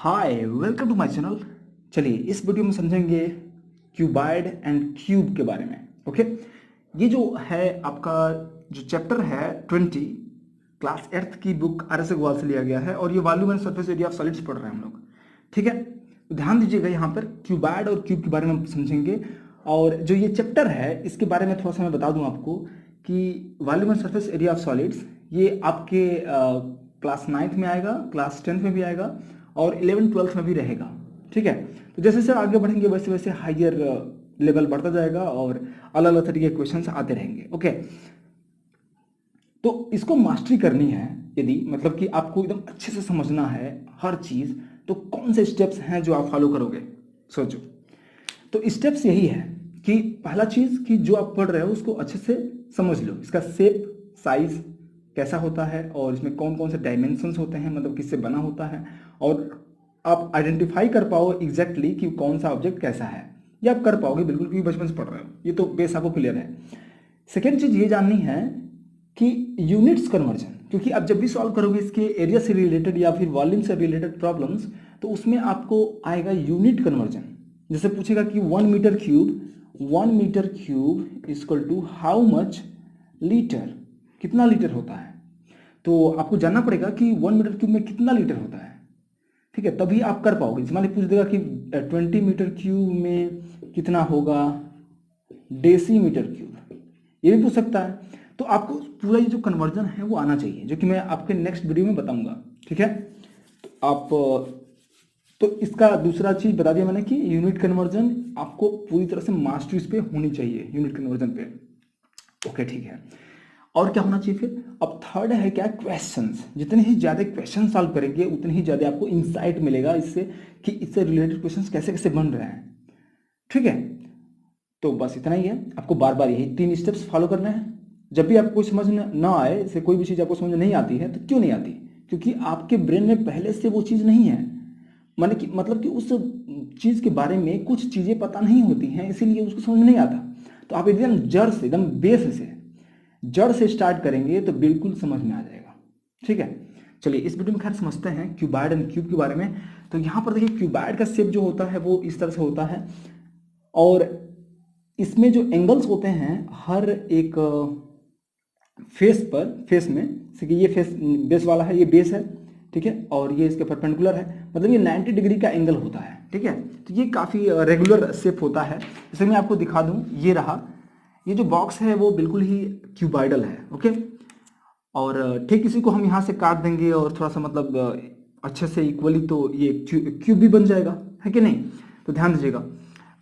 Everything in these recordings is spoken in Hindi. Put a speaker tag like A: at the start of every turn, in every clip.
A: Hi welcome to my channel. चलिए इस वीडियो में समझेंगे क्यूबाइड एंड क्यूब के बारे में। ओके, ये जो है आपका जो चैप्टर है 20 क्लास 8th की बुक आर एस अग्रवाल से लिया गया है और ये volume and surface area of solids पढ़ रहे हैं हम लोग। ठीक है, तो ध्यान दीजिएगा, यहाँ पर क्यूबाइड और क्यूब के बारे में हम समझेंगे। और जो ये चैप्टर है इसके बारे में थोड़ा सा मैं बता दूं आपको कि volume and surface area of solids ये आपके क्लास 9th में आएगा, क्लास 10th में भी आएगा और 11th-12th में भी रहेगा। ठीक है, तो जैसे जैसे आगे बढ़ेंगे वैसे वैसे हायर लेवल बढ़ता जाएगा और अलग अलग तरीके के क्वेश्चंस आते रहेंगे। ओके, तो इसको मास्टरी करनी है, यदि मतलब कि आपको एकदम अच्छे से समझना है हर चीज, तो कौन से स्टेप्स हैं जो आप फॉलो करोगे? सोचो। तो स्टेप्स यही है कि पहला चीज कि जो आप पढ़ रहे हो उसको अच्छे से समझ लो, इसका शेप साइज कैसा होता है और इसमें कौन कौन से डायमेंशंस होते हैं, मतलब किससे बना होता है, और आप आइडेंटिफाई कर पाओ एग्जैक्टली कि कौन सा ऑब्जेक्ट कैसा है। ये आप कर पाओगे बिल्कुल, क्योंकि बचपन से पढ़ रहे हो, ये तो बेस आपको क्लियर है। सेकेंड चीज ये जाननी है कि यूनिट्स कन्वर्जन, क्योंकि आप जब भी सॉल्व करोगे इसके एरिया से रिलेटेड या फिर वॉल्यूम से रिलेटेड प्रॉब्लम्स, तो उसमें आपको आएगा यूनिट कन्वर्जन। जैसे पूछेगा कि 1 metre cube equal to how much litre, कितना लीटर होता है। तो आपको जानना पड़ेगा कि 1 मीटर क्यूब में कितना लीटर होता है। ठीक है, तभी आप कर पाओगे। मान पूछ देगा कि 20 मीटर क्यूब में कितना होगा डेसी मीटर क्यूब, ये भी पूछ सकता है। तो आपको पूरा ये जो कन्वर्जन है वो आना चाहिए, जो कि मैं आपके नेक्स्ट वीडियो में बताऊंगा। ठीक है, तो आप तो इसका दूसरा चीज बता दिया मैंने कि यूनिट कन्वर्जन आपको पूरी तरह से मास्टरी इस पे होनी चाहिए, यूनिट कन्वर्जन पे। ओके, ठीक है। और क्या होना चाहिए फिर? अब थर्ड है क्या? क्वेश्चंस। जितने ही ज्यादा क्वेश्चन सॉल्व करेंगे उतने ही ज्यादा आपको इंसाइट मिलेगा इससे कि इससे रिलेटेड क्वेश्चंस कैसे कैसे बन रहे हैं। ठीक है, तो बस इतना ही है। आपको बार बार यही 3 स्टेप्स फॉलो करना है। जब भी आपको समझ ना आए, जैसे कोई भी चीज आपको समझ नहीं आती है, तो क्यों नहीं आती? क्योंकि आपके ब्रेन में पहले से वो चीज नहीं है। माने कि मतलब कि उस चीज के बारे में कुछ चीजें पता नहीं होती हैं, इसीलिए उसको समझ में नहीं आता। तो आप एकदम जड़ से, एकदम बेस से, जड़ से स्टार्ट करेंगे तो बिल्कुल समझ में आ जाएगा। ठीक है, चलिए इस वीडियो में खैर समझते हैं क्यूबाइड एंड क्यूब के बारे में। तो यहाँ पर देखिए, क्यूबाइड का शेप जो होता है वो इस तरह से होता है और इसमें जो एंगल्स होते हैं हर एक फेस में, जैसे कि ये फेस बेस वाला है, ये बेस है। ठीक है, और ये इसके परपेंडिकुलर है, मतलब ये 90 डिग्री का एंगल होता है। ठीक है, तो ये काफ़ी रेगुलर शेप होता है। जैसे मैं आपको दिखा दूं, ये रहा, ये जो बॉक्स है वो बिल्कुल ही क्यूबाइडल है। ओके, और ठीक इसी को हम यहाँ से काट देंगे और थोड़ा सा मतलब अच्छे से इक्वली, तो ये क्यूब भी बन जाएगा, है कि नहीं? तो ध्यान दीजिएगा।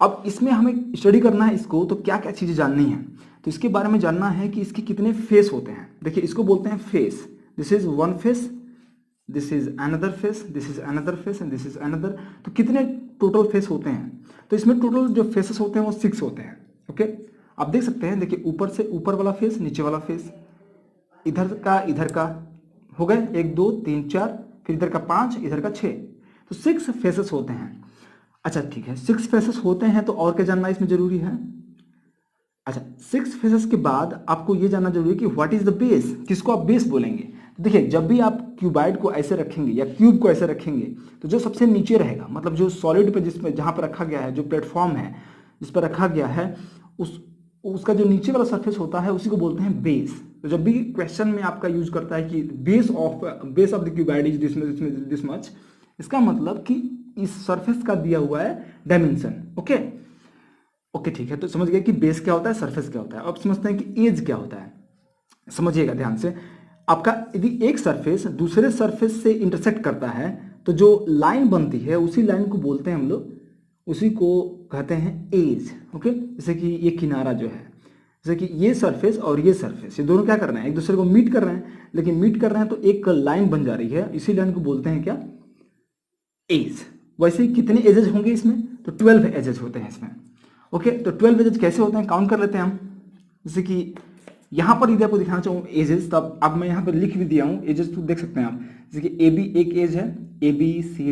A: अब इसमें हमें स्टडी करना है इसको, तो क्या क्या चीज़ें जाननी है? तो इसके बारे में जानना है कि इसके कितने फेस होते हैं। देखिए, इसको बोलते हैं face. This is one face, this is another face, this is another face and this is another. तो कितने टोटल फेस होते हैं? तो इसमें टोटल जो फेसेस होते हैं वो 6 होते हैं। ओके, आप देख सकते हैं, देखिए ऊपर से ऊपर वाला फेस, नीचे वाला फेस, इधर का हो गए 1 2 3 4, फिर इधर का 5, इधर का 6, तो 6 फेसेस होते हैं। अच्छा ठीक है, 6 फेसेस होते हैं, तो और क्या जानना इसमें जरूरी है? अच्छा, 6 फेसेस के बाद आपको ये जानना जरूरी है कि व्हाट इज द बेस, किसको आप बेस बोलेंगे। तो देखिए, जब भी आप क्यूबाइड को ऐसे रखेंगे या क्यूब को ऐसे रखेंगे, तो जो सबसे नीचे रहेगा, मतलब जो सॉलिड पे जिसमें जहां पर रखा गया है, जो प्लेटफॉर्म है जिस पर रखा गया है, उसका जो नीचे वाला सरफेस होता है उसी को बोलते हैं बेस। तो जब भी क्वेश्चन में आपका यूज करता है कि base of the cuboid is this much, इसका मतलब कि इस सरफेस का दिया हुआ है डायमेंशन। ओके ओके, ठीक है, तो समझ गए कि बेस क्या होता है, सरफेस क्या होता है। अब समझते हैं कि एज क्या होता है। समझिएगा ध्यान से, आपका यदि एक सरफेस दूसरे सरफेस से इंटरसेक्ट करता है, तो जो लाइन बनती है उसी लाइन को बोलते हैं हम लोग, उसी को कहते हैं एज। ओके, जैसे कि ये किनारा जो है, जैसे कि ये सरफेस और ये सरफेस, ये दोनों क्या कर रहे हैं, एक दूसरे को मीट कर रहे हैं, लेकिन मीट कर रहे हैं तो एक लाइन बन जा रही है, इसी लाइन को बोलते हैं क्या? एज। वैसे ही कितने एजेस होंगे इसमें? तो 12 एजेस होते हैं इसमें। ओके, तो 12 एजेस कैसे होते हैं, काउंट कर लेते हैं हम। जैसे कि यहाँ पर यदि आपको दिखाना चाहूँ एजेस, तब अब मैं यहाँ पर लिख भी दिया हूँ एजेस, तो देख सकते हैं आप। जैसे कि ए बी एक एज है, A B C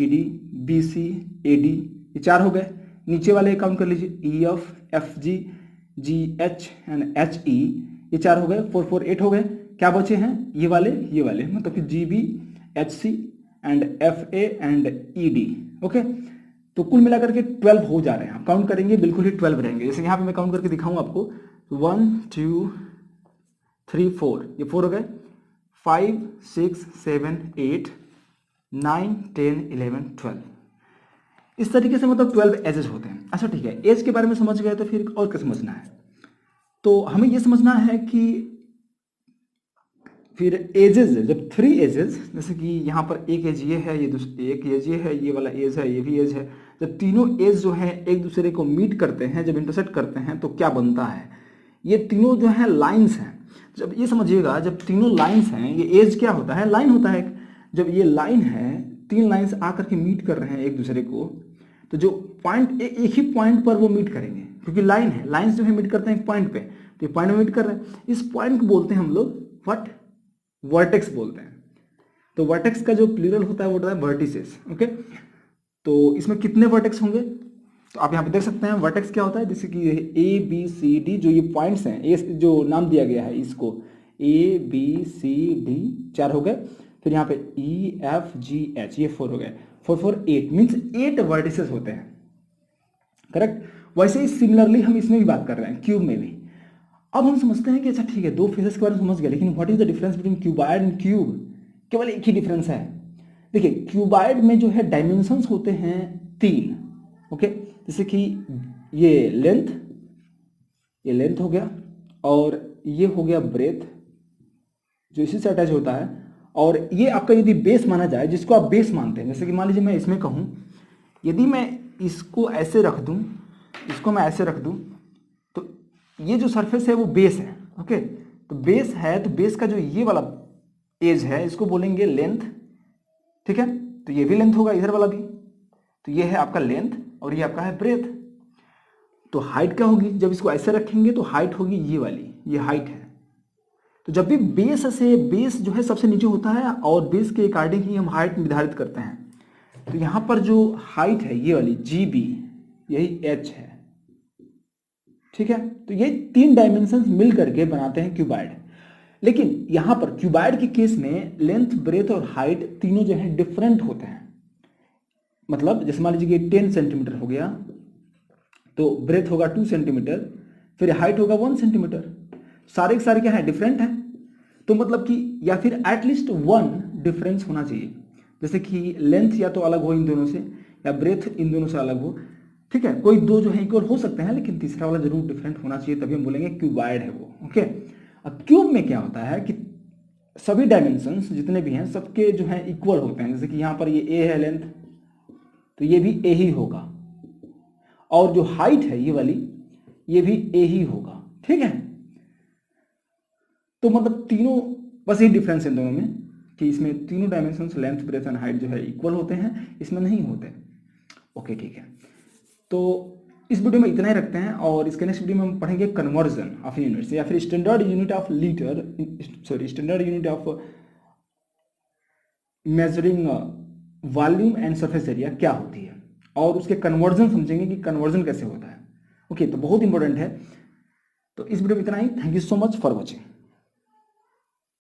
A: D, B C A D, ये 4 हो गए। नीचे वाले काउंट कर लीजिए, E F, F G, G H and H E, ये 4 हो गए। 4 4 8 हो गए। क्या बचे हैं? ये वाले मतलब कि G B, H C, and FA and ED। Okay, तो कुल मिलाकर के 12 हो जा रहे हैं। आप काउंट करेंगे बिल्कुल ही 12 रहेंगे। जैसे यहाँ पे मैं काउंट करके दिखाऊं आपको, 1 2 3 4, ये 4 हो गए, 5 6 7 8 9 10 11 12। इस तरीके से मतलब 12 एजेस होते हैं। अच्छा ठीक है, एज के बारे में समझ गए तो फिर और क्या समझना है? तो हमें ये समझना है कि फिर एजेस, जब 3 एजेस, जैसे कि यहाँ पर एक एज ये है, ये एक एज ये है, ये वाला एज है, ये भी एज है, जब तीनों एज जो है एक दूसरे को मीट करते हैं, जब इंटरसेक्ट करते हैं तो क्या बनता है? ये तीनों जो है लाइंस हैं। जब ये समझिएगा, जब तीनों लाइंस हैं, ये एज क्या होता है? लाइन होता है। जब ये लाइन है, 3 लाइंस आकर के मीट कर रहे हैं एक दूसरे को, तो जो पॉइंट एक ही पॉइंट पर वो मीट करेंगे, क्योंकि लाइन है, लाइंस जो है मीट करते हैं एक पॉइंट पे, तो ये पॉइंट में मीट कर रहे हैं। इस पॉइंट को बोलते हैं हम लोग व्हाट? वर्टेक्स बोलते हैं। तो वर्टेक्स का जो प्लूरल होता है वो होता है वर्टिसेस। ओके, तो इसमें कितने वर्टेक्स होंगे? तो आप यहाँ पे देख सकते हैं वर्टेक्स क्या होता है, जैसे कि ABCD जो ये पॉइंट्स हैं, ये जो नाम दिया गया है इसको ABCD 4 हो गए, फिर यहाँ पे EFGH ये 4 हो गए, 4 4 8 मीन्स 8 वर्टिसेस होते हैं। करेक्ट। वैसे ही सिमिलरली हम इसमें भी बात कर रहे हैं, क्यूब में भी। अब हम समझते हैं कि अच्छा ठीक है, 2 फेसेस के बारे में समझ गए, लेकिन what is the difference between cuboid and cube? केवल एक ही डिफरेंस है। देखिए, क्यूबाइड में जो है डायमेंशंस होते हैं 3। ओके, जैसे कि ये लेंथ हो गया, और ये हो गया ब्रेथ जो इसी से अटैच होता है, और ये आपका यदि बेस माना जाए, जिसको आप बेस मानते हैं, जैसे कि मान लीजिए मैं इसमें कहूँ, यदि मैं इसको ऐसे रख दूँ, इसको मैं ऐसे रख दूँ, तो ये जो सरफेस है वो बेस है। ओके, तो बेस है, तो बेस का जो ये वाला एज है इसको बोलेंगे लेंथ। ठीक है, तो ये भी लेंथ होगा, इधर वाला भी, तो ये है आपका लेंथ और ये आपका है ब्रेथ। तो हाइट क्या होगी? जब इसको ऐसे रखेंगे तो हाइट होगी ये वाली, ये हाइट है। तो जब भी बेस जो है सबसे नीचे होता है, और बेस के अकॉर्डिंग ही हम हाइट निर्धारित करते हैं। तो यहां पर जो हाइट है ये वाली GB, यही H है। ठीक है, तो ये 3 डायमेंशंस मिल करके बनाते हैं क्यूबाइड। लेकिन यहां पर क्यूबाइड के केस में लेंथ, ब्रेथ और हाइट तीनों जो है डिफरेंट होते हैं। मतलब जैसे मान लीजिए कि 10 सेंटीमीटर हो गया, तो ब्रेथ होगा 2 सेंटीमीटर, फिर हाइट होगा 1 सेंटीमीटर। सारे के सारे क्या है? डिफरेंट है। तो मतलब कि या फिर एटलीस्ट 1 डिफरेंस होना चाहिए, जैसे कि लेंथ या तो अलग हो इन दोनों से, या ब्रेथ इन दोनों से अलग हो। ठीक है, कोई 2 जो है इक्वल हो सकते हैं, लेकिन तीसरा वाला जरूर डिफरेंट होना चाहिए, तभी हम बोलेंगे क्यूबाइड है वो। ओके, अब क्यूब में क्या होता है कि सभी डायमेंशंस जितने भी हैं सबके जो है इक्वल होते हैं। जैसे कि यहाँ पर ये A है लेंथ, तो ये भी A ही होगा, और जो हाइट है ये वाली, ये भी A ही होगा। ठीक है, तो मतलब तीनों, बस ये डिफरेंस है दोनों में कि इसमें तीनों dimensions length, breadth and height जो है इक्वल होते हैं, इसमें नहीं होते। ओके ठीक है, तो इस वीडियो में इतना ही रखते हैं, और इसके नेक्स्ट वीडियो में हम पढ़ेंगे कन्वर्जन ऑफ यूनिट्स, या फिर standard unit of litre, sorry standard unit of measuring volume and surface area क्या होती है, और उसके कन्वर्जन समझेंगे कि कन्वर्जन कैसे होता है। ओके, तो बहुत इंपॉर्टेंट है। तो इस वीडियो में इतना ही। Thank you so much for watching.